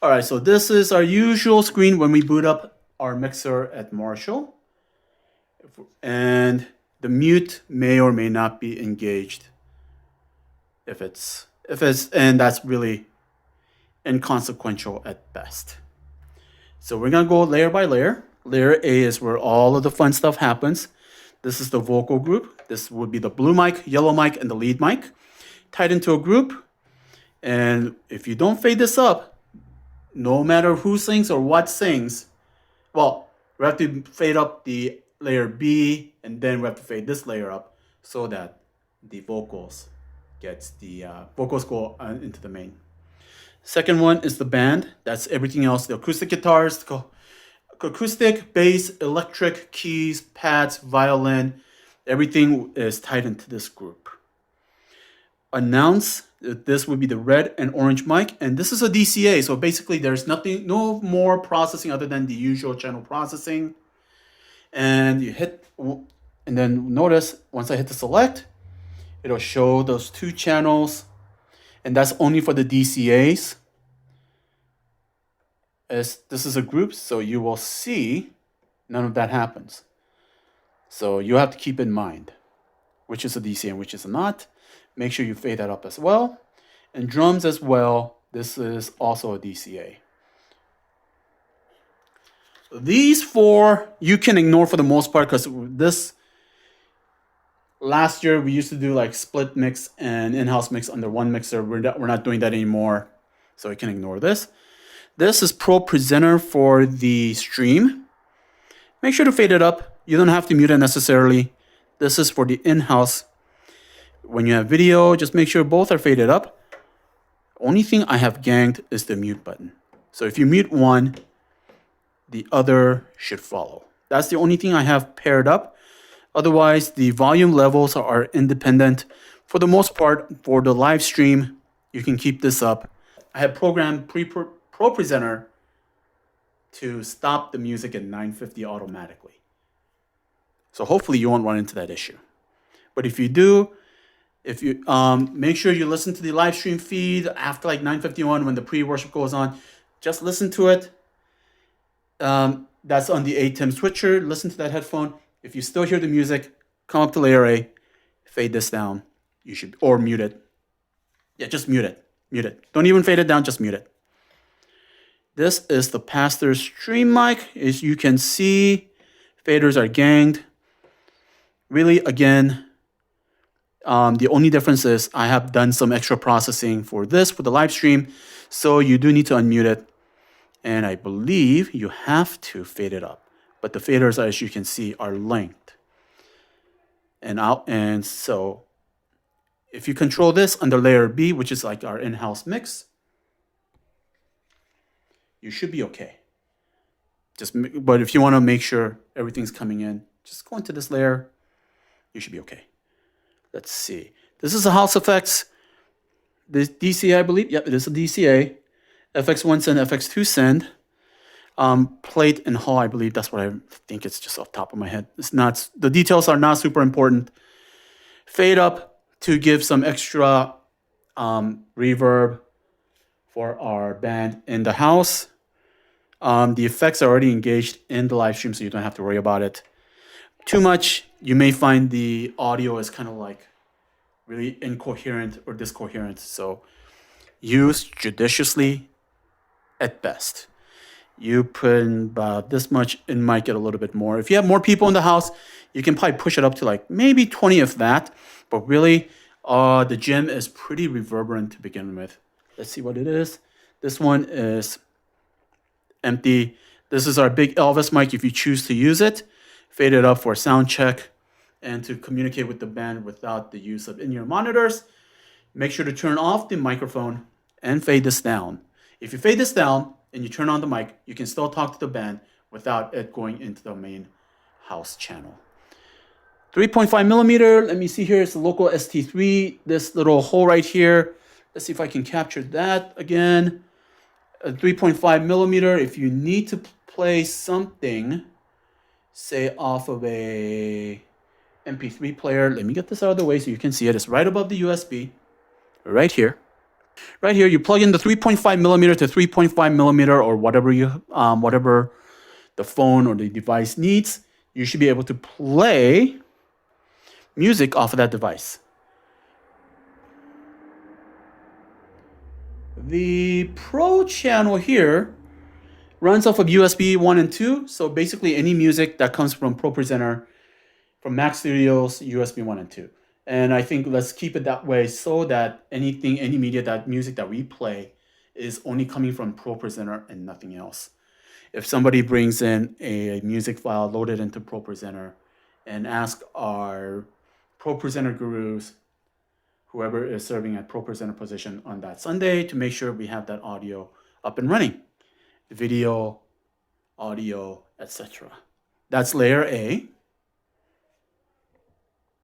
All right, so this is our usual screen when we boot up our mixer at Marshall. And the mute may or may not be engaged and that's really inconsequential at best. So we're gonna go layer by layer. Layer A is where all of the fun stuff happens. This is the vocal group. This would be the blue mic, yellow mic, and the lead mic tied into a group. And if you don't fade this up, no matter who sings or what sings, well, we have to fade up the layer B, and then we have to fade this layer up so that the vocals go into the main. Second one is the band. That's everything else. The acoustic guitars, acoustic, bass, electric, keys, pads, violin. Everything is tied into this group. Announce. This would be the red and orange mic, and this is a DCA. So basically, there's no more processing other than the usual channel processing. And then notice once I hit the select, it'll show those two channels, and that's only for the DCAs. As this is a group, so you will see none of that happens. So you have to keep in mind which is a DCA and which is not. Make sure you fade that up as well. And drums as well, this is also a DCA. These four you can ignore for the most part, because last year we used to do like split mix and in-house mix under one mixer. We're not doing that anymore, so you can ignore this. This is Pro Presenter for the stream. Make sure to fade it up. You don't have to mute it necessarily. This is for the in-house. When you have video, just make sure both are faded up. Only thing I have ganged is the mute button. So if you mute one, the other should follow. That's the only thing I have paired up. Otherwise, the volume levels are independent. For the most part, for the live stream, you can keep this up. I have programmed Pro Presenter to stop the music at 950 automatically. So hopefully you won't run into that issue. But if you do, make sure you listen to the live stream feed after like 9:51 when the pre-worship goes on. Just listen to it. That's on the ATEM switcher. Listen to that headphone. If you still hear the music, come up to layer A, fade this down. Or mute it. Yeah, just mute it. Mute it. Don't even fade it down, just mute it. This is the pastor's stream mic. As you can see, faders are ganged. Really, again, the only difference is I have done some extra processing for the live stream, so you do need to unmute it. And I believe you have to fade it up. But the faders, as you can see, are linked. And so if you control this under layer B, which is like our in-house mix, you should be okay. But if you want to make sure everything's coming in, just go into this layer. You should be okay. Let's see. This is a house effects. This DCA, I believe. Yep, it is a DCA. FX1 send, FX2 send. Plate and hull, I believe. That's what I think. It's just off the top of my head. The details are not super important. Fade up to give some extra reverb for our band in the house. The effects are already engaged in the live stream, so you don't have to worry about it too much. You may find the audio is kind of like really incoherent or discoherent, so use judiciously at best. You put in about this much, it might get a little bit more. If you have more people in the house, you can probably push it up to like maybe 20 of that, but really the gym is pretty reverberant to begin with. Let's see what it is. This one is empty. This is our big Elvis mic if you choose to use it. Fade it up for sound check and to communicate with the band without the use of in-ear monitors. Make sure to turn off the microphone and fade this down. If you fade this down and you turn on the mic, you can still talk to the band without it going into the main house channel. 3.5 millimeter, let me see here, it's the local ST3, this little hole right here. Let's see if I can capture that again. A 3.5 millimeter, if you need to play something, say off of a MP3 player. Let me get this out of the way so you can see it. It's right above the USB, right here. Right here, you plug in the 3.5 millimeter to 3.5 millimeter or whatever whatever the phone or the device needs. You should be able to play music off of that device. The Pro channel here runs off of USB 1 and 2. So basically any music that comes from ProPresenter, from Mac Studios, USB 1 and 2. And I think let's keep it that way so that any media, that music that we play is only coming from ProPresenter and nothing else. If somebody brings in a music file loaded into ProPresenter and ask our ProPresenter gurus, whoever is serving at ProPresenter position on that Sunday, to make sure we have that audio up and running, video, audio, etc. That's layer A.